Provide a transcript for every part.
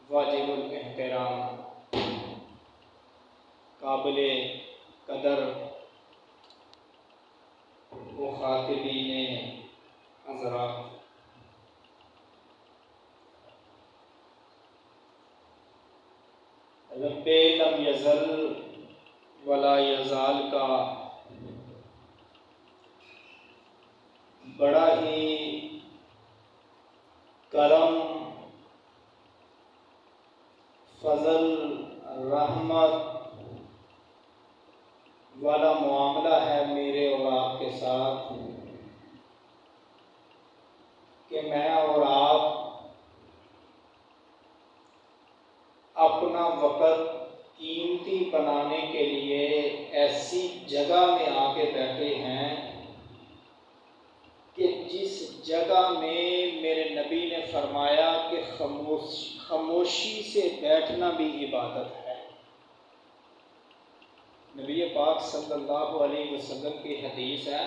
واجب الاحترام، قابل قدر مخاطبین حضرات، رب لم یزل ولا یزال کا بڑا ہی کرم، فضل، رحمت والا معاملہ ہے میرے اور آپ کے ساتھ کہ میں اور آپ اپنا وقت قیمتی بنانے کے لیے ایسی جگہ میں آ کے بیٹھے ہیں کہ جس جگہ میں میرے نبی نے فرمایا کہ خاموشی سے بیٹھنا بھی عبادت ہے۔ نبی پاک صلی اللہ علیہ وسلم کی حدیث ہے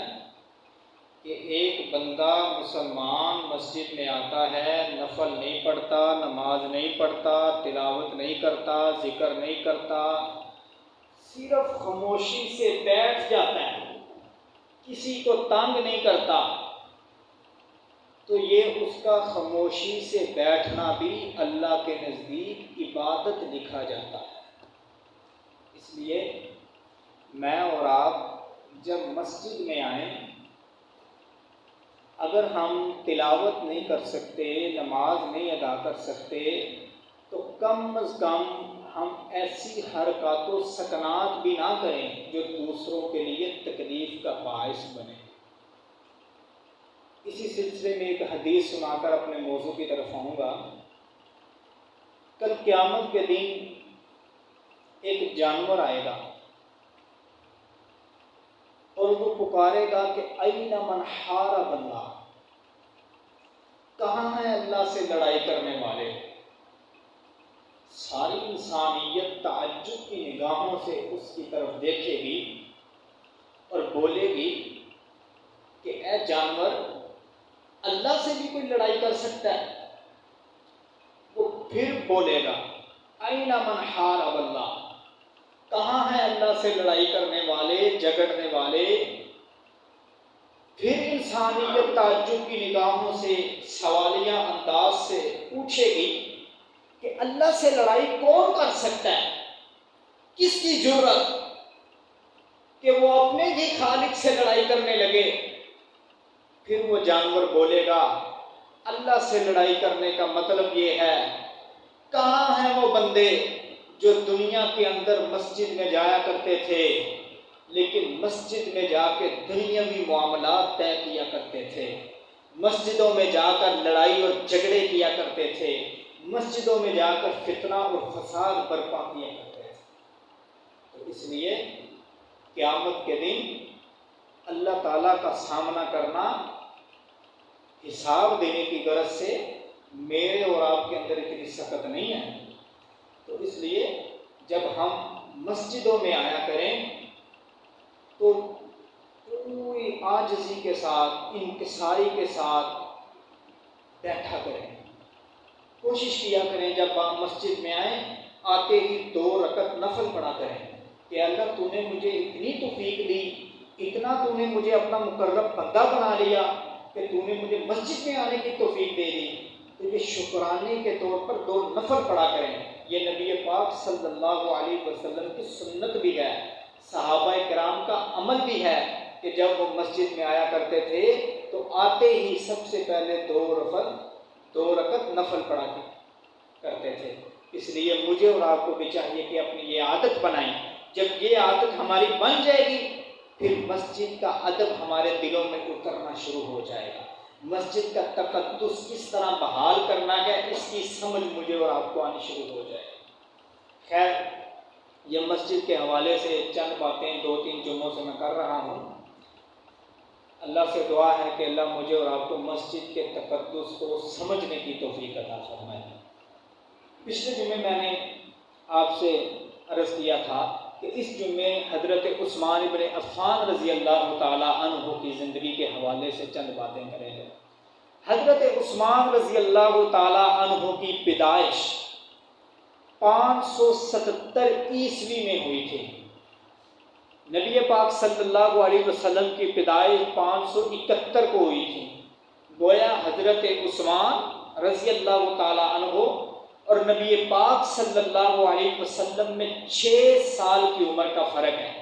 کہ ایک بندہ مسلمان مسجد میں آتا ہے، نفل نہیں پڑھتا، نماز نہیں پڑھتا، تلاوت نہیں کرتا، ذکر نہیں کرتا، صرف خاموشی سے بیٹھ جاتا ہے، کسی کو تنگ نہیں کرتا، تو یہ اس کا خاموشی سے بیٹھنا بھی اللہ کے نزدیک عبادت لکھا جاتا ہے۔ اس لیے میں اور آپ جب مسجد میں آئیں، اگر ہم تلاوت نہیں کر سکتے، نماز نہیں ادا کر سکتے، تو کم از کم ہم ایسی حرکات و سکنات بھی نہ کریں جو دوسروں کے لیے تکلیف کا باعث بنے۔ اسی سلسلے میں ایک حدیث سنا کر اپنے موضوع کی طرف آؤں گا۔ کل قیامت کے دن ایک جانور آئے گا اور وہ پکارے گا کہ این من حارب اللہ، کہاں ہے اللہ سے لڑائی کرنے والے؟ ساری انسانیت تعجب کی نگاہوں سے اس کی طرف دیکھے گی اور بولے گی کہ اے جانور، اللہ سے بھی کوئی لڑائی کر سکتا ہے؟ وہ پھر بولے گا این من حارب اللہ، کہاں ہے اللہ سے لڑائی کرنے والے، جھگڑنے والے؟ پھر انسانیت تعجب کی نگاہوں سے سوالیہ انداز سے پوچھے گی کہ اللہ سے لڑائی کون کر سکتا ہے؟ کس کی جرأت کہ وہ اپنے ہی خالق سے لڑائی کرنے لگے؟ پھر وہ جانور بولے گا اللہ سے لڑائی کرنے کا مطلب یہ ہے، کہاں ہیں وہ بندے جو دنیا کے اندر مسجد میں جایا کرتے تھے لیکن مسجد میں جا کے دنیاوی معاملات طے کیا کرتے تھے، مسجدوں میں جا کر لڑائی اور جھگڑے کیا کرتے تھے، مسجدوں میں جا کر فتنہ اور فساد برپا کیا کرتے تھے؟ تو اس لیے قیامت کے دن اللہ تعالیٰ کا سامنا کرنا حساب دینے کی غرض سے میرے اور آپ کے اندر اتنی سخت نہیں ہے۔ تو اس لیے جب ہم مسجدوں میں آیا کریں تو پوری عاجزی کے ساتھ، انکساری کے ساتھ بیٹھا کریں۔ کوشش کیا کریں جب آپ مسجد میں آئیں آتے ہی 2 رکعت نفل پڑھا کریں کہ اللہ تو نے مجھے اتنی توفیق دی، اتنا تو نے مجھے اپنا مقرب بندہ بنا لیا کہ تو نے مجھے مسجد میں آنے کی توفیق دے دی، تو یہ شکرانے کے طور پر 2 نفل پڑھا کریں۔ یہ نبی پاک صلی اللہ علیہ وسلم کی سنت بھی ہے، صحابہ کرام کا عمل بھی ہے کہ جب وہ مسجد میں آیا کرتے تھے تو آتے ہی سب سے پہلے 2 رکعت نفل پڑھا کرتے تھے۔ اس لیے مجھے اور آپ کو بھی چاہیے کہ اپنی یہ عادت بنائیں۔ جب یہ عادت ہماری بن جائے گی پھر مسجد کا ادب ہمارے دلوں میں اترنا شروع ہو جائے گا۔ مسجد کا تقدس کس طرح بحال کرنا ہے اس کی سمجھ مجھے اور آپ کو آنی شروع ہو جائے گی۔ خیر، یہ مسجد کے حوالے سے چند باتیں 2-3 جمعوں سے میں کر رہا ہوں۔ اللہ سے دعا ہے کہ اللہ مجھے اور آپ کو مسجد کے تقدس کو سمجھنے کی توفیق عطا فرمائے۔ پچھلے جمعے میں نے آپ سے عرض کیا تھا کہ اس جمعے حضرت عثمان ابن عفان رضی اللہ تعالی عنہ کی زندگی کے حوالے سے چند باتیں کریں گے۔ حضرت عثمان رضی اللہ تعالی عنہ کی پیدائش 577 عیسوی میں ہوئی تھی۔ نبی پاک صلی اللہ علیہ وسلم کی پیدائش 571 کو ہوئی تھی۔ گویا حضرت عثمان رضی اللہ تعالیٰ عنہ اور نبی پاک صلی اللہ علیہ وسلم میں 6 سال کی عمر کا فرق ہے۔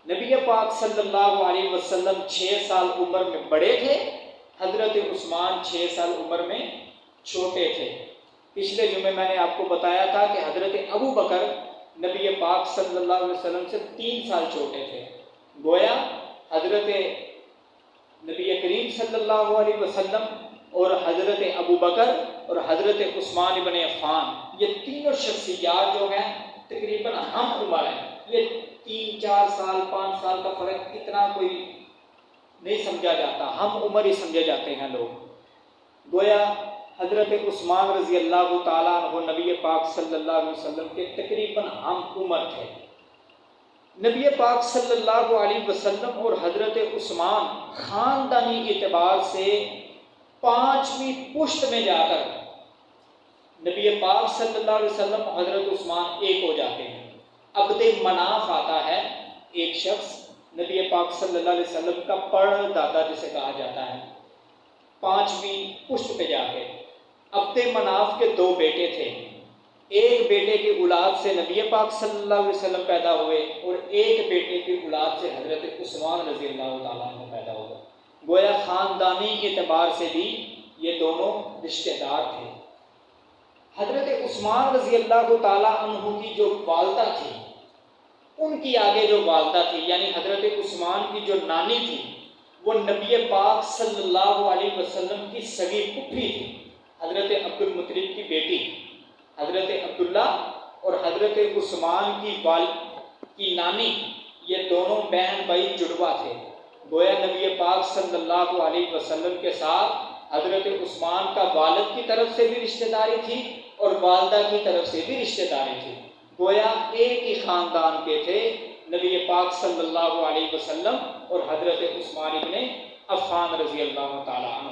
نبی پاک صلی اللہ علیہ وسلم 6 سال عمر میں بڑے تھے، حضرت عثمان 6 سال عمر میں چھوٹے تھے۔ پچھلے جمعے میں نے آپ کو بتایا تھا کہ حضرت ابو بکر نبی پاک صلی اللہ علیہ وسلم سے 3 سال چھوٹے تھے۔ گویا حضرت نبی کریم صلی اللہ علیہ وسلم اور حضرت ابو بکر اور حضرت عثمان بن عفان، یہ تینوں شخصیات جو ہیں تقریباً ہم عمر ہیں۔ یہ 3 4 سال 5 سال کا فرق اتنا کوئی نہیں سمجھا جاتا، ہم عمر ہی سمجھے جاتے ہیں لوگ۔ گویا حضرت عثمان رضی اللہ تعالیٰ عنہ نبی پاک صلی اللہ علیہ وسلم کے تقریباً ہم عمر تھے۔ نبی پاک صلی اللہ علیہ وسلم اور حضرت عثمان خاندانی اعتبار سے 5ویں پشت میں جا کر نبی پاک صلی اللہ علیہ وسلم اور حضرت عثمان ایک ہو جاتے ہیں۔ عبد مناف آتا ہے ایک شخص، نبی پاک صلی اللہ علیہ وسلم کا پڑ دادا جسے کہا جاتا ہے، 5ویں پشت پہ جا کے۔ عبد مناف کے 2 بیٹے تھے، ایک بیٹے کی اولاد سے نبی پاک صلی اللہ علیہ وسلم پیدا ہوئے اور ایک بیٹے کی اولاد سے حضرت عثمان رضی اللہ تعالیٰ عنہ پیدا ہوئے۔ گویا خاندانی اعتبار سے بھی یہ دونوں رشتہ دار تھے۔ حضرت عثمان رضی اللہ تعالیٰ عنہ کی جو والدہ تھی، ان کی آگے جو والدہ تھی یعنی حضرت عثمان کی جو نانی تھی، وہ نبی پاک صلی اللہ علیہ وسلم کی سگی پھوپھی تھی، حضرت عبد المطلب کی بیٹی۔ حضرت عبداللہ اور حضرت عثمان کی نانی، یہ دونوں بہن بھائی جڑوا تھے۔ گویا نبی پاک صلی اللہ علیہ وسلم کے ساتھ حضرت عثمان کا والد کی طرف سے بھی رشتہ داری تھی اور والدہ کی طرف سے بھی رشتہ داری تھی۔ گویا ایک ہی خاندان کے تھے نبی پاک صلی اللہ علیہ وسلم اور حضرت عثمان ابن عفان رضی اللہ تعالیٰ عنہ۔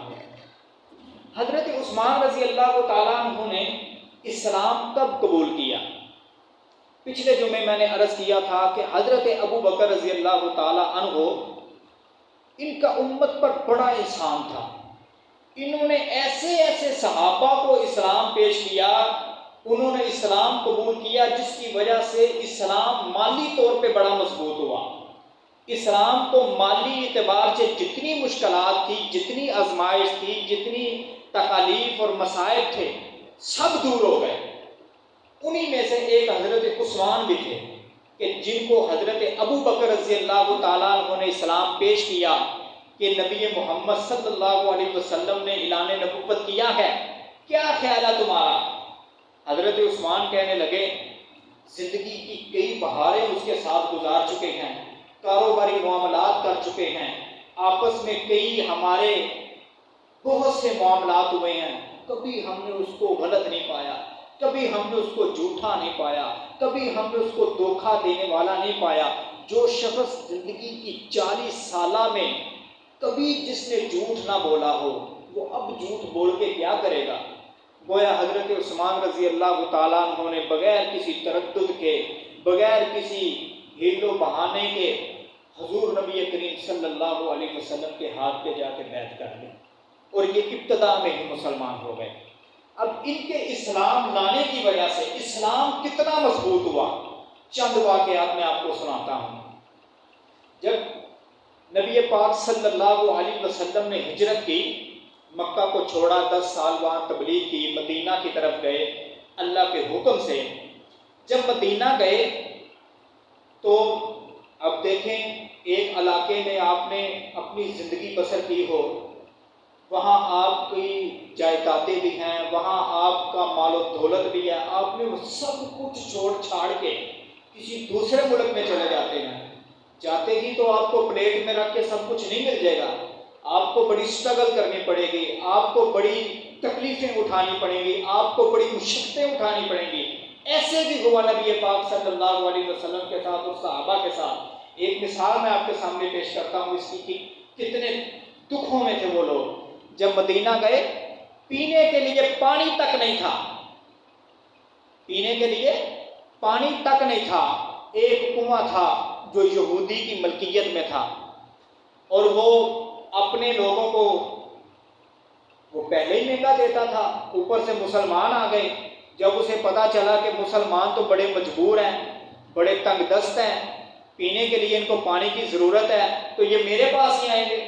حضرت عثمان رضی اللہ تعالیٰ عنہ نے اسلام کب قبول کیا؟ پچھلے جمعے میں نے عرض کیا تھا کہ حضرت ابو بکر رضی اللہ تعالیٰ عنہ ان کا امت پر بڑا احسان تھا۔ انہوں نے ایسے صحابہ کو اسلام پیش کیا، انہوں نے اسلام قبول کیا، جس کی وجہ سے اسلام مالی طور پہ بڑا مضبوط ہوا۔ اسلام کو مالی اعتبار سے جتنی مشکلات تھی، جتنی آزمائش تھی، جتنی تکالیف اور مصائب تھے، سب دور ہو گئے۔ انہی میں سے ایک حضرت عثمان بھی تھے کہ جن کو حضرت ابو بکر رضی اللہ تعالیٰ عنہ نے اسلام پیش کیا کہ نبی محمد صلی اللہ علیہ وسلم نے اعلان نبوت کیا ہے، کیا خیال ہے تمہارا؟ حضرت عثمان کہنے لگے، زندگی کی کئی بہاریں اس کے ساتھ گزار چکے ہیں، کاروباری معاملات کر چکے ہیں، آپس میں کئی ہمارے بہت سے معاملات ہوئے ہیں، کبھی ہم نے اس کو غلط نہیں پایا، کبھی ہم نے اس کو جھوٹا نہیں پایا، کبھی ہم نے اس کو دھوکہ دینے والا نہیں پایا۔ جو شخص زندگی کی 40 سالہ میں کبھی جس نے جھوٹ نہ بولا ہو، وہ اب جھوٹ بول کے کیا کرے گا؟ گویا حضرت عثمان رضی اللہ تعالیٰ عنہ نے بغیر کسی تردد کے، بغیر کسی ہیل و بہانے کے حضور نبی کریم صلی اللہ علیہ وسلم کے ہاتھ پہ جا کے بیعت کر لی اور یہ ابتدا میں ہی مسلمان ہو گئے۔ اب ان کے اسلام لانے کی وجہ سے اسلام کتنا مضبوط ہوا، چند واقعات میں آپ کو سناتا ہوں۔ جب نبی پاک صلی اللہ علیہ وسلم نے ہجرت کی، مکہ کو چھوڑا، 10 سال وہاں تبلیغ کی، مدینہ کی طرف گئے اللہ کے حکم سے۔ جب مدینہ گئے تو اب دیکھیں، ایک علاقے میں آپ نے اپنی زندگی بسر کی ہو، وہاں آپ کی جائیدادیں بھی ہیں، وہاں آپ کا مال و دولت بھی ہے، آپ نے وہ سب کچھ چھوڑ چھاڑ کے کسی دوسرے ملک میں چلے جاتے ہیں۔ جاتے ہی تو آپ کو پلیٹ میں رکھ کے سب کچھ نہیں مل جائے گا، آپ کو بڑی سٹرگل کرنی پڑے گی، آپ کو بڑی تکلیفیں اٹھانی پڑیں گی، آپ کو بڑی مشقتیں اٹھانی پڑیں گی۔ ایسے بھی ہوا نبی پاک صلی اللہ علیہ وسلم کے ساتھ اور صحابہ کے ساتھ۔ ایک مثال میں آپ کے سامنے پیش کرتا ہوں اس کی کہ کتنے دکھوں میں تھے وہ لوگ۔ جب مدینہ گئے، پینے کے لیے پانی تک نہیں تھا، پینے کے لیے پانی تک نہیں تھا. ایک کنواں تھا جو یہودی کی ملکیت میں تھا، اور وہ اپنے لوگوں کو وہ پہلے ہی مہنگا دیتا تھا. اوپر سے مسلمان آ گئے. جب اسے پتا چلا کہ مسلمان تو بڑے مجبور ہیں، بڑے تنگ دست ہیں، پینے کے لیے ان کو پانی کی ضرورت ہے، تو یہ میرے پاس ہی آئیں گے،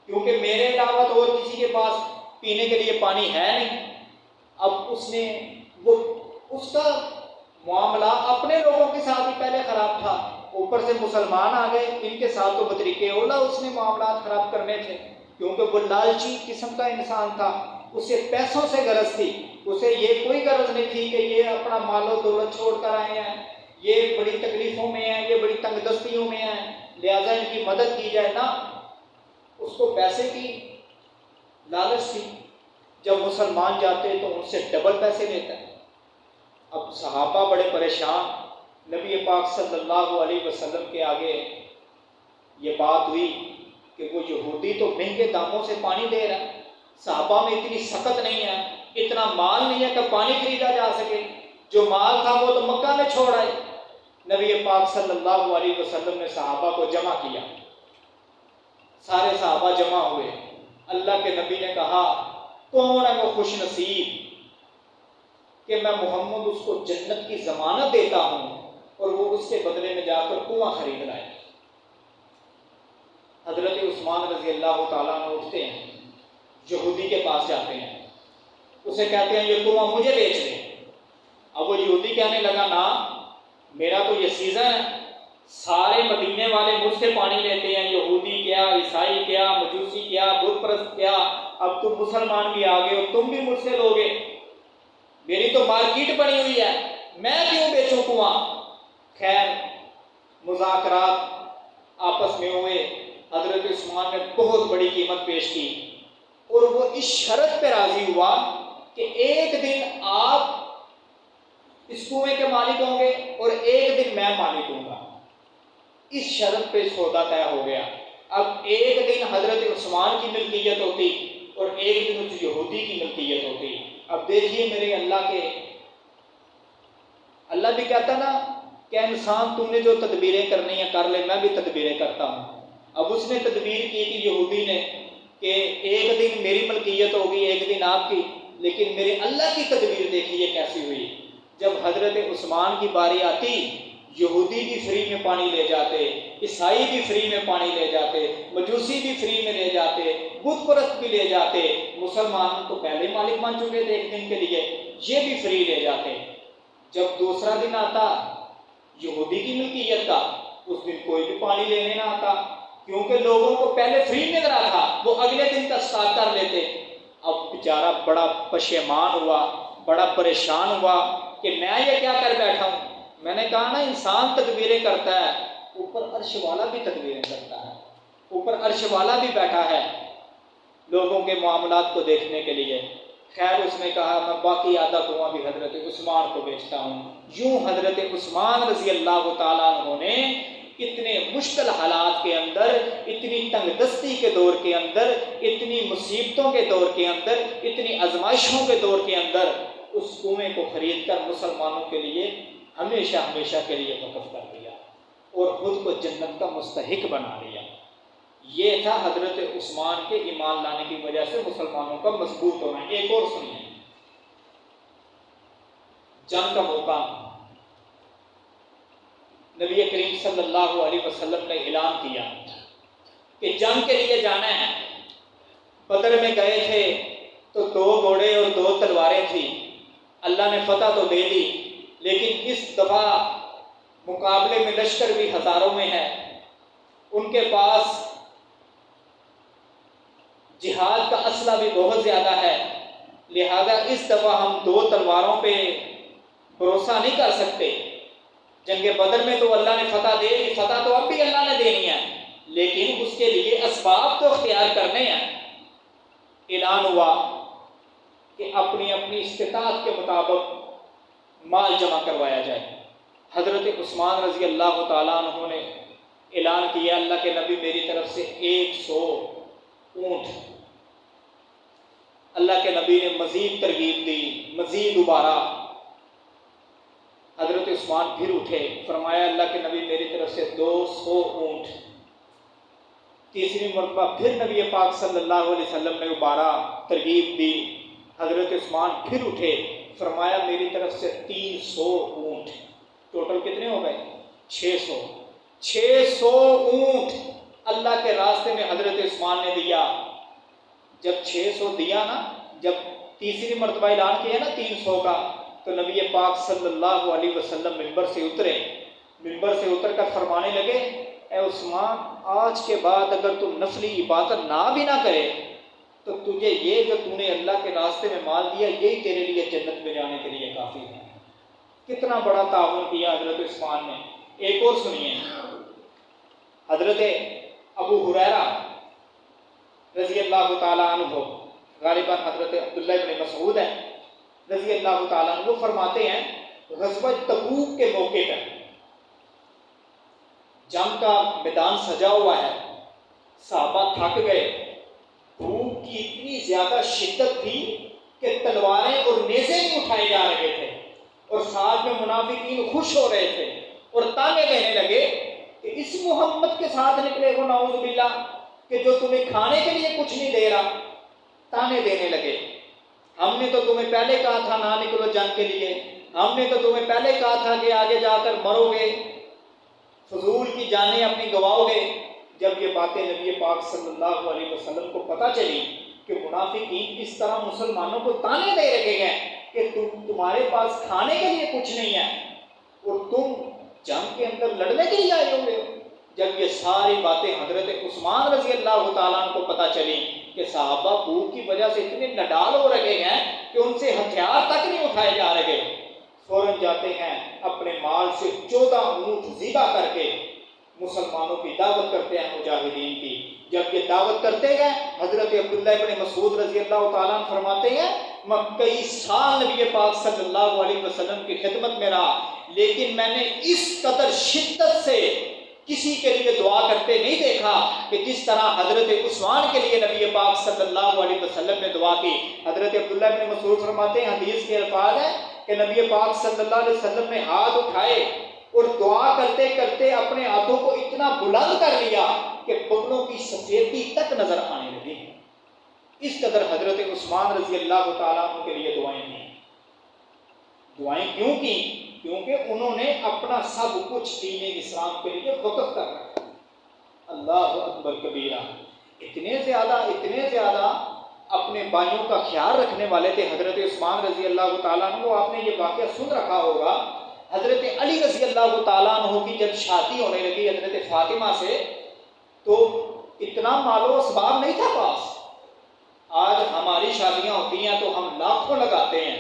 کیونکہ میرے علاوہ تو اور کسی کے پاس پینے کے لیے پانی ہے نہیں. اب اس کا معاملہ اپنے لوگوں کے ساتھ ہی پہلے خراب تھا، اوپر سے مسلمان آ گئے، ان کے ساتھ تو بطریقے اولا اس نے معاملات خراب کرنے تھے، کیونکہ وہ لالچی قسم کا انسان تھا. اسے پیسوں سے غرض تھی، اسے یہ کوئی غرض نہیں تھی کہ یہ اپنا مال و دولت چھوڑ کر آئے ہیں، یہ بڑی تکلیفوں میں ہیں، یہ بڑی تنگ دستیوں میں ہیں، لہذا ان کی مدد کی جائے. نا، اس کو پیسے کی لالچ تھی. جب مسلمان جاتے تو ان سے ڈبل پیسے لیتا ہے. اب صحابہ بڑے پریشان. نبی پاک صلی اللہ علیہ وسلم کے آگے یہ بات ہوئی کہ وہ یہودی تو مہنگے داموں سے پانی دے رہا ہے، صحابہ میں اتنی سخت نہیں ہے، اتنا مال نہیں ہے کہ پانی خریدا جا سکے، جو مال تھا وہ تو مکہ میں چھوڑ آئے. نبی پاک صلی اللہ علیہ وسلم نے صحابہ کو جمع کیا. سارے صحابہ جمع ہوئے. اللہ کے نبی نے کہا کون ہے وہ خوش نصیب کہ میں محمد اس کو جنت کی ضمانت دیتا ہوں اور وہ اس کے بدلے میں جا کر کنواں خرید لائے. حضرت عثمان رضی اللہ تعالیٰ عنہ اٹھتے ہیں، یہودی کے پاس جاتے ہیں، اسے کہتے ہیں یہ کنواں مجھے بیچ دے. اب وہ یہودی کہنے لگا نا، میرا تو یہ سیزن ہے، سارے مدینے والے مجھ سے پانی لیتے ہیں، یہودی کیا، عیسائی کیا، مجوسی کیا، بت پرست کیا، اب تم مسلمان بھی آ گئے اور تم بھی مجھ سے لوگے، میری تو مارکیٹ بنی ہوئی ہے، میں کیوں بیچوں کنواں. خیر مذاکرات آپس میں ہوئے. حضرت عثمان نے بہت بڑی قیمت پیش کی اور وہ اس شرط پہ راضی ہوا کہ ایک دن آپ اس کنویں کے مالک ہوں گے اور ایک دن میں مالک ہوں گا. اس شرط پہ سودا طے ہو گیا. اب ایک دن حضرت عثمان کی ملکیت ہوتی اور ایک دن اس یہودی کی ملکیت ہوتی. اب دیکھیے میرے اللہ بھی کہتا نا کہ انسان تم نے جو تدبیریں کرنی ہیں کر لے، میں بھی تدبیریں کرتا ہوں. اب اس نے تدبیر کی کہ یہودی نے کہ ایک دن میری ملکیت ہوگی ایک دن آپ کی، لیکن میرے اللہ کی تدبیر دیکھیے کیسی ہوئی. جب حضرت عثمان کی باری آتی، یہودی بھی فری میں پانی لے جاتے، عیسائی بھی فری میں پانی لے جاتے، مجوسی بھی فری میں لے جاتے، بت پرست بھی لے جاتے. مسلمان تو پہلے ہی مالک بن چکے تھے ایک دن کے لیے، یہ بھی فری لے جاتے. جب دوسرا دن آتا یہودی کی ملکیت کا، اس دن کوئی بھی پانی لینے نہ آتا، کیونکہ لوگوں کو پہلے فری مل رہا تھا، وہ اگلے دن کا سٹارٹ کر لیتے. اب بیچارہ بڑا پشیمان ہوا، بڑا پریشان ہوا کہ میں یہ کیا کر بیٹھا ہوں. میں نے کہا نا انسان تدبیریں کرتا ہے، اوپر عرش والا بھی تدبیریں کرتا ہے، اوپر عرش والا بھی بیٹھا ہے لوگوں کے معاملات کو دیکھنے کے لیے. خیر اس نے کہا میں باقی آدھا کنواں بھی حضرت عثمان کو بیچتا ہوں. یوں حضرت عثمان رضی اللہ تعالیٰ عنہ نے اتنے مشکل حالات کے اندر، اتنی تنگ دستی کے دور کے اندر، اتنی مصیبتوں کے دور کے اندر، اتنی آزمائشوں کے دور کے اندر اس کنویں کو خرید کر مسلمانوں کے لیے ہمیشہ ہمیشہ کے لیے وقف کر دیا اور خود کو جنت کا مستحق بنا لیا. یہ تھا حضرت عثمان کے ایمان لانے کی وجہ سے مسلمانوں کا مضبوط ہونا. ایک اور سنیے، جنگ کا موقع. نبی کریم صلی اللہ علیہ وسلم نے اعلان کیا کہ جنگ کے لیے جانا ہے. بدر میں گئے تھے تو 2 گھوڑے اور 2 تلواریں تھیں، اللہ نے فتح تو دے دی، لیکن اس دفعہ مقابلے میں لشکر بھی ہزاروں میں ہے، ان کے پاس جہاد کا اسلحہ بھی بہت زیادہ ہے، لہذا اس دفعہ ہم 2 تلواروں پہ بھروسہ نہیں کر سکتے. جنگ بدر میں تو اللہ نے فتح دے دی، فتح تو اب بھی اللہ نے دینی ہے، لیکن اس کے لیے اسباب تو اختیار کرنے ہیں. اعلان ہوا کہ اپنی اپنی استطاعت کے مطابق مال جمع کروایا جائے. حضرت عثمان رضی اللہ تعالیٰ عنہ نے اعلان کیا اللہ کے نبی میری طرف سے 100 اونٹ. اللہ کے نبی نے مزید ترغیب دی، مزید ابھارا حضرت عثمان پھر اٹھے، فرمایا اللہ کے نبی میری طرف سے 200 اونٹ۔ تیسری مرتبہ پھر نبی پاک صلی اللہ علیہ وسلم نے دوبارہ ترغیب دی، حضرت عثمان پھر اٹھے، فرمایا میری طرف سے 300 اونٹ۔ ٹوٹل کتنے ہو گئے؟ 600۔ 600 اونٹ اللہ کے راستے میں حضرت عثمان نے دیا۔ جب 600 دیا نا، جب تیسری مرتبہ اعلان کیا نا 300 کا، تو نبی پاک صلی اللہ علیہ وسلم ممبر سے اترے، ممبر سے اتر کر فرمانے لگے، اے عثمان، آج کے بعد اگر تم نفلی عبادت نہ بھی نہ کرے تو تجھے یہ جو تو نے اللہ کے راستے میں مال دیا یہی تیرے لیے جنت میں جانے کے لیے کافی ہے۔ کتنا بڑا تعاون کیا حضرت عثمان نے۔ ایک اور سنیے، حضرت ابو ہریرہ رضی اللہ تعالیٰ عنہ، غالباً حضرت عبداللہ بن مسعود ہے رضی اللہ تعالیٰ عنہ، وہ فرماتے ہیں غزوہ تبوک کے موقع پر جنگ کا میدان سجا ہوا ہے، صحابہ تھک گئے، بھوک کی اتنی زیادہ شدت تھی کہ تلواریں اور نیزے بھی اٹھائے جا رہے تھے، اور ساتھ میں منافقین خوش ہو رہے تھے اور تانے دینے لگے کہ اس محمد کے ساتھ نکلے ہو نعوذ باللہ کہ جو تمہیں کھانے کے لیے کچھ نہیں دے رہا۔ تانے دینے لگے، ہم نے تو تمہیں پہلے کہا تھا نہ نکلو جنگ کے لیے، ہم نے تو تمہیں پہلے کہا تھا کہ آگے جا کر مرو گے، فضول کی جانیں اپنی گواؤ گے۔ جب یہ باتیں نبی پاک صلی اللہ علیہ وسلم کو پتہ چلی کہ منافقین اس طرح مسلمانوں کو تانے دے رہے ہیں کہ تمہارے پاس کھانے کے لیے کچھ نہیں ہے اور تم جنگ کے اندر لڑنے کے لیے آئے ہوئے ہو، جب یہ ساری باتیں حضرت عثمان رضی اللہ تعالیٰ عنہ کو پتہ چلی کہ صحابہ بھوک کی وجہ سے اتنے نڈال ہو رہے ہیں کہ ان سے ہتھیار تک نہیں اٹھائے جا رہے، فوراً جاتے ہیں اپنے مال سے 14 اونٹ ذبح کر کے مسلمانوں کی دعوت کرتے ہیں مجاہدین کی۔ جب یہ دعوت کرتے گئے، حضرت عبداللہ ابن مسعود رضی اللہ تعالیٰ عنہ فرماتے ہیں میں کئی سال نبی پاک صلی اللہ علیہ وسلم کی خدمت میں رہا، لیکن میں نے اس قدر شدت سے کسی کے لیے دعا کرتے نہیں دیکھا کہ جس طرح حضرت عثمان کے لیے نبی پاک صلی اللہ علیہ وسلم نے دعا کی۔ حضرت عبداللہ ابن مسعود فرماتے ہیں، حدیث کے الفاظ ہیں کہ نبی پاک صلی اللہ علیہ وسلم نے ہاتھ اٹھائے اور دعا کرتے کرتے اپنے ہاتھوں کو اتنا بلند کر لیا کہ بغلوں کی سفیدی تک نظر آنے لگی۔ اس قدر حضرت عثمان رضی اللہ تعالیٰ عنہ کے لیے دعائیں کی۔ دعائیں کیوں کی؟ کیونکہ انہوں نے اپنا سب کچھ دین اسلام کے لیے وقف کر رکھا۔ اللہ اکبر کبیرہ۔ اتنے زیادہ اپنے بھائیوں کا خیال رکھنے والے تھے حضرت عثمان رضی اللہ تعالیٰ عنہ۔ آپ نے یہ واقعہ سن رکھا ہوگا، حضرت علی رضی اللہ تعالیٰ عنہ کی جب شادی ہونے لگی حضرت فاطمہ سے، تو اتنا مال و اسباب نہیں تھا پاس۔ آج ہماری شادیاں ہوتی ہیں تو ہم لاکھوں لگاتے ہیں،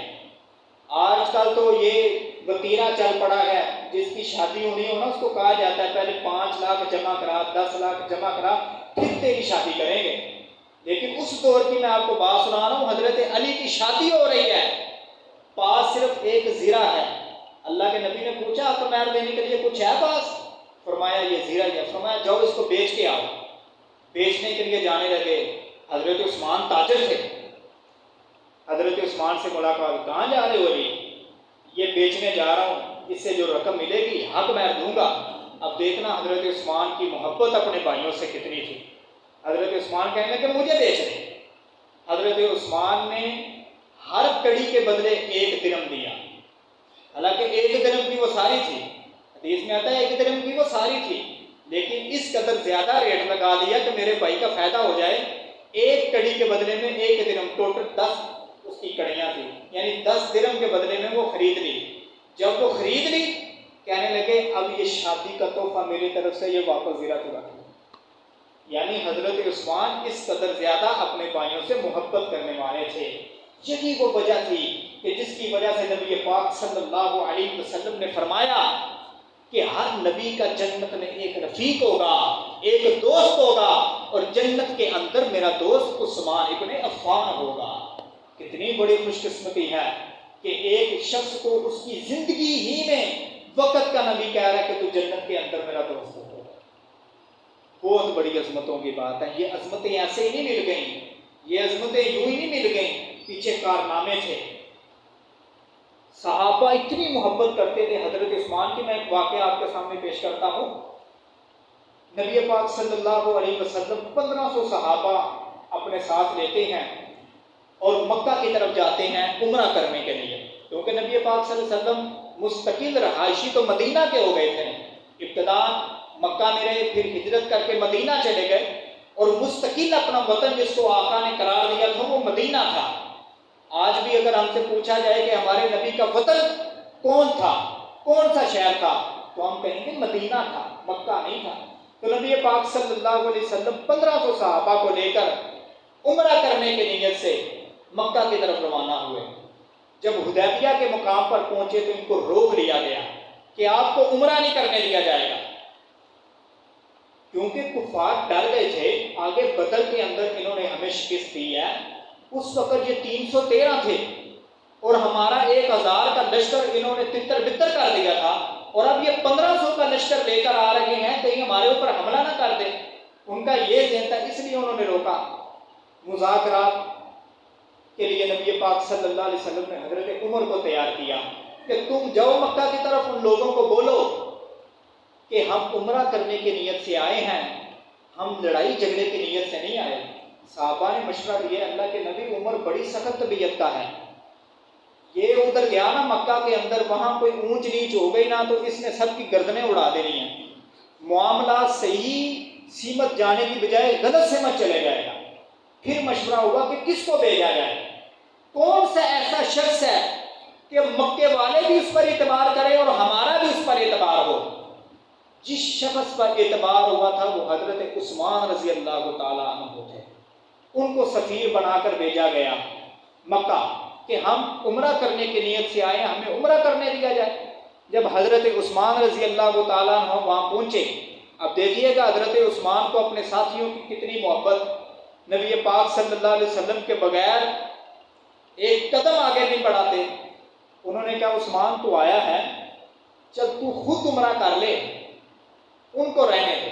آج کل تو یہ وتیرہ چل پڑا ہے، جس کی شادی ہونی ہو نا اس کو کہا جاتا ہے پہلے 5 لاکھ جمع کرا، 10 لاکھ جمع کرا، پھر تیری شادی کریں گے۔ لیکن اس دور کی میں آپ کو بات سنا رہا ہوں، حضرت علی کی شادی ہو رہی ہے، پاس صرف ایک زیرہ ہے۔ اللہ کے نبی نے پوچھا آپ کو مہر دینے کے لیے کچھ ہے پاس؟ فرمایا یہ زیرہ ہے۔ فرمایا جاؤ اس کو بیچ کے آؤ۔ بیچنے کے لیے جانے لگے۔ حضرت عثمان تاجر تھے، حضرت عثمان سے ملاقات، کہاں جا رہے ہو علی؟ یہ بیچنے جا رہا ہوں، اس سے جو رقم ملے گی حق میں دوں گا۔ اب دیکھنا حضرت عثمان کی محبت اپنے بھائیوں سے کتنی تھی۔ حضرت عثمان کہنے لگے مجھے بیچ دے۔ حضرت عثمان نے ہر کڑی کے بدلے 1 درہم دیا، حالانکہ 1 درہم کی وہ ساری تھی، حدیث میں آتا ہے 1 درہم کی وہ ساری تھی، لیکن اس قدر زیادہ ریٹ لگا دیا کہ میرے بھائی کا فائدہ ہو جائے۔ 1 کڑی کے بدلے میں 1 درہم، ٹوٹل 10 اس کی کڑیاں تھیں، یعنی 10 درہم کے بدلے میں وہ خرید لی۔ جب وہ خرید لی کہنے لگے اب یہ شادی کا تحفہ میری طرف سے یہ واپس زیرہ کو رکھ لو۔ یعنی حضرت عثمان اس قدر زیادہ اپنے بھائیوں سے محبت کرنے والے تھے۔ یہی وہ وجہ تھی کہ جس کی وجہ سے نبی پاک صلی اللہ علیہ وسلم نے فرمایا کہ ہر نبی کا جنت میں ایک رفیق ہوگا، ایک دوست ہوگا، اور جنت کے اندر میرا دوست عثمان ابن عفان ہوگا۔ کتنی بڑی خوش قسمتی ہے کہ ایک شخص کو اس کی زندگی ہی میں وقت کا نبی کہہ رہا ہے کہ تو جنت کے اندر میرا دوست ہوگا۔ بہت بڑی عظمتوں کی بات ہے۔ یہ عظمتیں ایسے ہی نہیں مل گئیں، یہ عظمتیں یوں ہی نہیں مل گئیں، پیچھے کارنامے تھے۔ صحابہ اتنی محبت کرتے تھے حضرت عثمان کی. میں ایک واقعہ آپ کے سامنے پیش کرتا ہوں. نبی پاک صلی اللہ علیہ وسلم 1500 صحابہ اپنے ساتھ لیتے ہیں اور مکہ کی طرف جاتے ہیں عمرہ کرنے کے لیے، کیونکہ نبی پاک صلی اللہ علیہ وسلم مستقل رہائشی تو مدینہ کے ہو گئے تھے. ابتدا مکہ میں رہے، پھر ہجرت کر کے مدینہ چلے گئے، اور مستقل اپنا وطن جس کو آقا نے قرار دیا تھا وہ مدینہ تھا. آج بھی اگر ہم سے پوچھا جائے کہ ہمارے نبی کا وطن کون تھا، کون سا شہر تھا، تو ہم کہیں گے مدینہ تھا، مکہ نہیں تھا. تو نبی پاک صلی اللہ علیہ وسلم 1500 صحابہ کو لے کر عمرہ کرنے کی نیت سے مکہ کی طرف روانہ ہوئے. جب حدیبیہ کے مقام پر پہنچے تو ان کو روک لیا گیا کہ آپ کو عمرہ نہیں کرنے دیا جائے گا، کیونکہ کفار ڈر گئے تھے آگے بدر کے اندر انہوں نے ہمیں شکست دی ہے. اس وقت یہ 313 تھے اور ہمارا 1000 کا لشکر انہوں نے تتر بتر کر دیا تھا، اور اب یہ 1500 کا لشکر لے کر آ رہے ہیں، کہیں ہمارے اوپر حملہ نہ کر دے. ان کا یہ ذہن تھا، اس لیے انہوں نے روکا. مذاکرات کے لیے نبی پاک صلی اللہ علیہ وسلم نے حضرت عمر کو تیار کیا کہ تم جاؤ مکہ کی طرف، ان لوگوں کو بولو کہ ہم عمرہ کرنے کی نیت سے آئے ہیں، ہم لڑائی جھگڑے کی نیت سے نہیں آئے. صحابہ نے مشورہ دیا، اللہ کے نبی عمر بڑی سخت طبیعت کا ہے، یہ ادھر گیا نا مکہ کے اندر، وہاں کوئی اونچ نیچ ہو گئی نا تو اس نے سب کی گردنیں اڑا دینی ہیں. معاملات صحیح سمت جانے کی بجائے غلط سمت چلے جائے گا. پھر مشورہ ہوا کہ کس کو بھیجا جائے، کون سا ایسا شخص ہے کہ مکے والے بھی اس پر اعتبار کریں اور ہمارا بھی اس پر اعتبار ہو. جس شخص پر اعتبار ہوا تھا وہ حضرت عثمان رضی اللہ تعالیٰ عنہ تھے. ان کو سفیر بنا کر بھیجا گیا مکہ کہ ہم عمرہ کرنے کی نیت سے آئے ہیں، ہمیں عمرہ کرنے دیا جائے. جب حضرت عثمان رضی اللہ تعالیٰ عنہ وہاں پہنچے، اب دیکھیے گا حضرت عثمان کو اپنے ساتھیوں کی کتنی محبت. نبی پاک صلی اللہ علیہ وسلم کے بغیر ایک قدم آگے نہیں بڑھاتے. انہوں نے کہا عثمان تو آیا ہے، چل تو خود عمرہ کر لے، ان کو رہنے دے.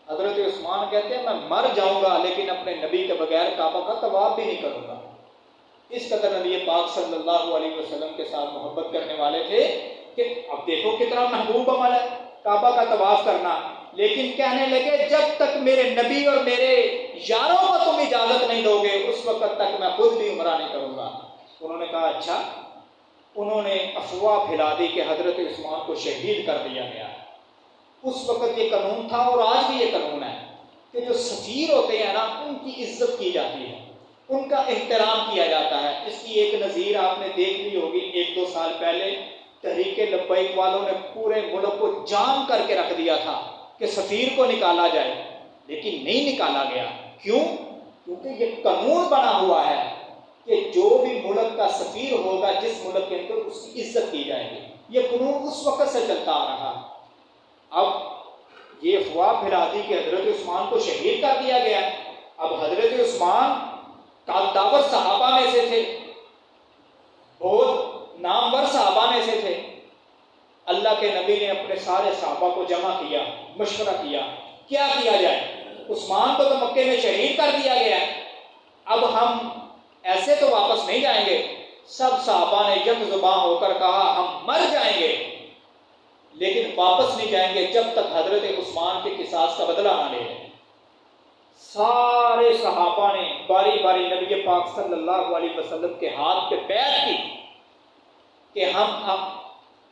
حضرت عثمان کہتے ہیں میں مر جاؤں گا لیکن اپنے نبی کے بغیر کعبہ کا طواف بھی نہیں کروں گا. اس قدر نبی پاک صلی اللہ علیہ وسلم کے ساتھ محبت کرنے والے تھے کہ اب دیکھو کتنا محبوب عمل ہے کعبہ کا طواف کرنا. لیکن کہنے لگے جب تک میرے نبی اور میرے یاروں کو تم اجازت نہیں دو گے اس وقت تک میں خود بھی عمرہ نہیں کروں گا. انہوں نے کہا اچھا. انہوں نے افواہ پھیلا دی کہ حضرت عثمان کو شہید کر دیا گیا. اس وقت یہ قانون تھا اور آج بھی یہ قانون ہے کہ جو سفیر ہوتے ہیں نا ان کی عزت کی جاتی ہے، ان کا احترام کیا جاتا ہے. اس کی ایک نظیر آپ نے دیکھ لی ہوگی، 1-2 سال پہلے تحریک لبیک والوں نے پورے ملک کو جام کر کے رکھ دیا تھا کہ سفیر کو نکالا جائے، لیکن نہیں نکالا گیا. کیوں؟ کیونکہ یہ قانون بنا ہوا ہے کہ جو بھی ملک کا سفیر ہوگا جس ملک کے اندر اس کی عزت کی جائے گی. یہ قانون اس وقت سے چلتا آ رہا. اب یہ افواہ پھیلا دی کہ حضرت عثمان کو شہید کر دیا گیا. اب حضرت عثمان کالداور صحابہ میں سے تھے، بہت نامور صحابہ میں سے تھے. اللہ کے نبی نے اپنے سارے صحابہ کو جمع کیا، مشورہ کیا کیا جائے. عثمان کو تو مکے میں شہید کر دیا گیا ہے، اب ہم ایسے تو واپس نہیں جائیں گے. سب صحابہ نے یک زباں ہو کر کہا ہم مر جائیں گے لیکن واپس نہیں جائیں گے جب تک حضرت عثمان کے قصاص کا بدلہ نہ لے لیں. سارے صحابہ نے باری باری نبی پاک صلی اللہ علیہ وسلم کے ہاتھ پہ بیعت کی کہ ہم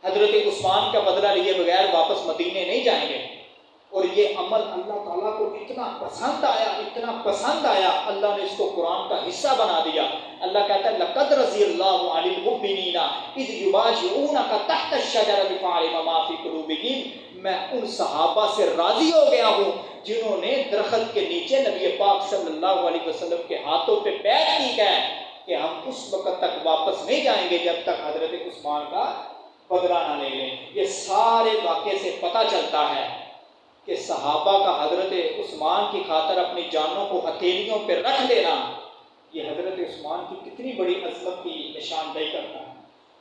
حضرت عثمان کا بدلہ لیے بغیر واپس مدینے نہیں جائیں گے. اور یہ عمل اللہ تعالیٰ کو اتنا پسند آیا، اللہ نے اس کو قرآن کا حصہ بنا دیا. اللہ کہتا ہے لَقَدْ رَضِيَ اللَّهُ عَنِ الْمُؤْمِنِينَ إِذْ يُبَايِعُونَكَ تَحْتَ الشَّجَرَةِ فَعَلِمَ مَا فِي قُلُوبِهِمْ. میں ان صحابہ سے راضی ہو گیا ہوں جنہوں نے درخت کے نیچے نبی پاک صلی اللہ علیہ وسلم کے ہاتھوں پہ بیعت کی ہے کہ ہم اس وقت تک واپس نہیں جائیں گے جب تک حضرت عثمان کا بدلہ نہ لے لیں. یہ سارے واقعے سے پتہ چلتا ہے کہ صحابہ کا حضرت عثمان کی خاطر اپنی جانوں کو ہتھیلیوں پہ رکھ لینا یہ حضرت عثمان کی کتنی بڑی عظمت کی نشاندہی کرتا ہے.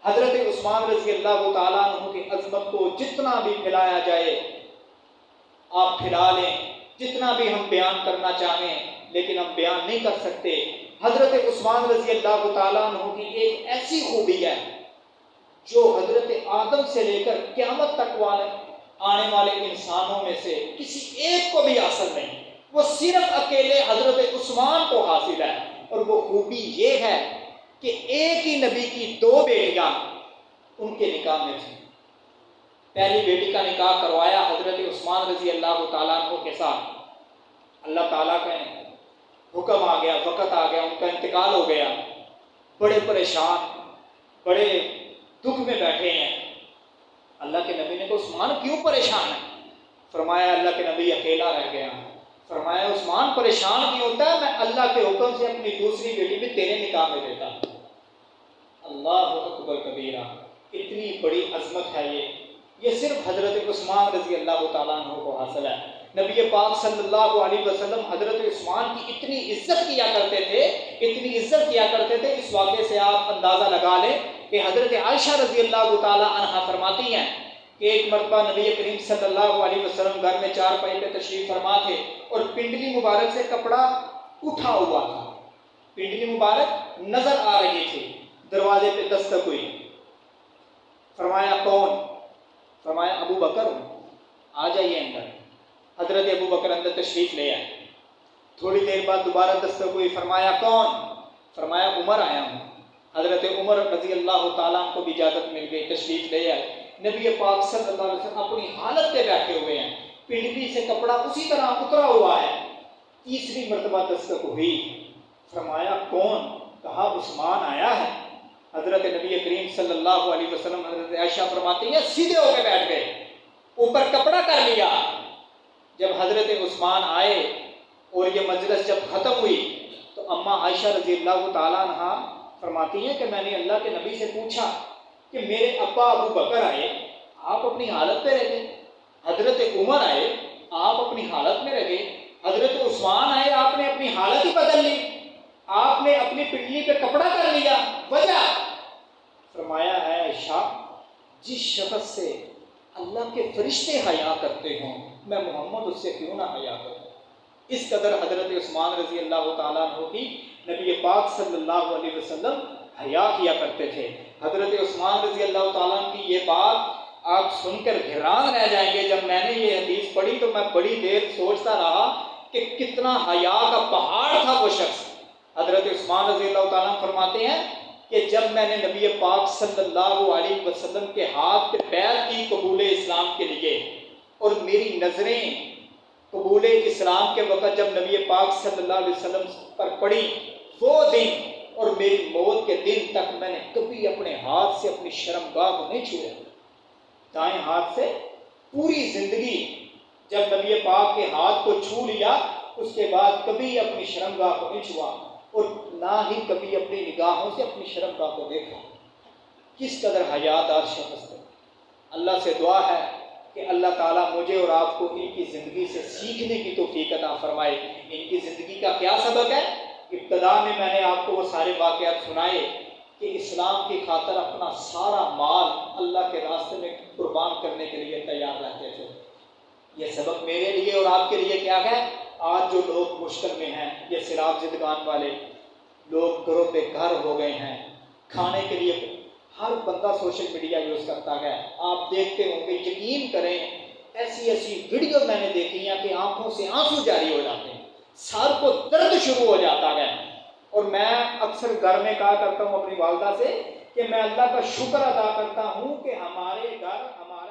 حضرت عثمان رضی اللہ تعالیٰ عنہ کی عظمت کو جتنا بھی پھیلایا جائے آپ پھیلا لیں، جتنا بھی ہم بیان کرنا چاہیں لیکن ہم بیان نہیں کر سکتے. حضرت عثمان رضی اللہ تعالیٰ عنہ کی ایک ایسی خوبی ہے جو حضرت آدم سے لے کر قیامت تک آنے والے انسانوں میں سے کسی ایک کو بھی حاصل نہیں، وہ صرف اکیلے حضرت عثمان کو حاصل ہے۔ اور وہ خوبی یہ ہے کہ ایک ہی نبی کی 2 بیٹیاں ان کے نکاح میں تھیں۔ پہلی بیٹی کا نکاح کروایا حضرت عثمان رضی اللہ تعالیٰ عنہ کے ساتھ، اللہ تعالیٰ کا حکم آ گیا، وقت آ گیا، ان کا انتقال ہو گیا، بڑے پریشان، بڑے دکھ میں بیٹھے ہیں۔ اللہ کے نبی نے کہا عثمان کیوں پریشان ہے؟ فرمایا اللہ کے نبی اکیلا رہ گیا۔ فرمایا عثمان پریشان کیوں ہوتا ہے؟ میں اللہ کے حکم سے اپنی دوسری بیٹی بھی تیرے نکاح میں دیتا ہوں۔ اللہ اکبر کبیرہ، اتنی بڑی عظمت ہے یہ صرف حضرت عثمان رضی اللہ تعالیٰ عنہ کو حاصل ہے۔ نبی پاک صلی اللہ علیہ وسلم حضرت عثمان کی اتنی عزت کیا کرتے تھے، اتنی عزت کیا کرتے تھے، اس واقعے سے آپ اندازہ لگا لیں کہ حضرت عائشہ رضی اللہ تعالیٰ عنہا فرماتی ہیں کہ ایک مرتبہ نبی کریم صلی اللہ علیہ وسلم گھر میں چارپائی پہ تشریف فرما تھے اور پنڈلی مبارک سے کپڑا اٹھا ہوا تھا، پنڈلی مبارک نظر آ رہی تھی، دروازے پہ دستک ہوئی۔ فرمایا کون؟ فرمایا ابو بکر ہوں، آ جائیے اندر۔ حضرت ابو بکر اندر تشریف لے آئے۔ تھوڑی دیر بعد دوبارہ دستک ہوئی، فرمایا کون؟ فرمایا عمر آیا ہوں۔ حضرت عمر رضی اللہ تعالیٰ کو بھی اجازت مل گئی، تشریف لے آئے۔ نبی پاک صلی اللہ علیہ وسلم اپنی حالت پہ بیٹھے ہوئے ہیں، پنڈلی سے کپڑا اسی طرح اترا ہوا ہے۔ تیسری مرتبہ دستک ہوئی، فرمایا کون؟ کہا عثمان آیا ہے۔ حضرت نبی کریم صلی اللہ علیہ وسلم حضرت عائشہ فرماتی ہیں سیدھے ہو کے بیٹھ گئے، اوپر کپڑا کر لیا۔ جب حضرت عثمان آئے اور یہ مجلس جب ختم ہوئی تو اماں عائشہ رضی اللہ تعالیٰ عنہ فرماتی ہیں کہ میں نے اللہ کے نبی سے پوچھا کہ میرے ابا ابو بکر آئے، آپ اپنی حالت پہ رہ گئے، حضرت عمر آئے، آپ اپنی حالت میں رہ گئے، حضرت عثمان آئے، آپ نے اپنی حالت ہی بدل لی، آپ نے اپنی پنڈلی پہ کپڑا کر لیا، وجہ؟ فرمایا ہے عائشہ جس شخص سے اللہ کے فرشتے حیا کرتے ہوں میں محمد اس سے کیوں نہ حیا کروں۔ اس قدر حضرت عثمان رضی اللہ تعالیٰ عنہ کی نبی پاک صلی اللہ علیہ وسلم حیا کیا کرتے تھے۔ حضرت عثمان رضی اللہ تعالیٰ عنہ کی یہ بات آپ سن کر حیران رہ جائیں گے۔ جب میں نے یہ حدیث پڑھی تو میں بڑی دیر سوچتا رہا کہ کتنا حیا کا پہاڑ تھا وہ شخص۔ حضرت عثمان رضی اللہ تعالیٰ عنہ فرماتے ہیں کہ جب میں نے نبی پاک صلی اللہ علیہ وسلم کے ہاتھ پہ بیعت کی قبول اسلام کے لیے، اور میری نظریں قبول اسلام کے وقت جب نبی پاک صلی اللہ علیہ وسلم پر پڑی، وہ دن اور میری موت کے دن تک میں نے کبھی اپنے ہاتھ سے اپنی شرمگاہ کو نہیں چھویا، دائیں ہاتھ سے پوری زندگی جب نبی پاک کے ہاتھ کو چھو لیا اس کے بعد کبھی اپنی شرمگاہ کو نہیں چھوا اور نہ ہی کبھی اپنی نگاہوں سے اپنی شرمگاہ کو دیکھا۔ کس قدر حیادار شخص ہے۔ اللہ سے دعا ہے کہ اللہ تعالیٰ مجھے اور آپ کو ان کی زندگی سے سیکھنے کی توفیق عطا فرمائے۔ ان کی زندگی کا کیا سبق ہے؟ ابتدا میں نے آپ کو وہ سارے واقعات سنائے کہ اسلام کی خاطر اپنا سارا مال اللہ کے راستے میں قربان کرنے کے لیے تیار رہتے تھے۔ یہ سبق میرے لیے اور آپ کے لیے کیا ہے؟ آج جو لوگ مشکل میں ہیں، یہ سیلاب زدگان والے لوگ گھروں پہ گھر ہو گئے ہیں، کھانے کے لیے ہر بندہ سوشل میڈیا یوز کرتا ہے، آپ دیکھتے ہوں گے، یقین کریں ایسی ایسی ویڈیو میں نے دیکھی ہیں کہ آنکھوں سے آنسو جاری ہو جاتے ہیں، سر کو درد شروع ہو جاتا ہے۔ اور میں اکثر گھر میں کہا کرتا ہوں اپنی والدہ سے کہ میں اللہ کا شکر ادا کرتا ہوں کہ ہمارے گھر ہمارے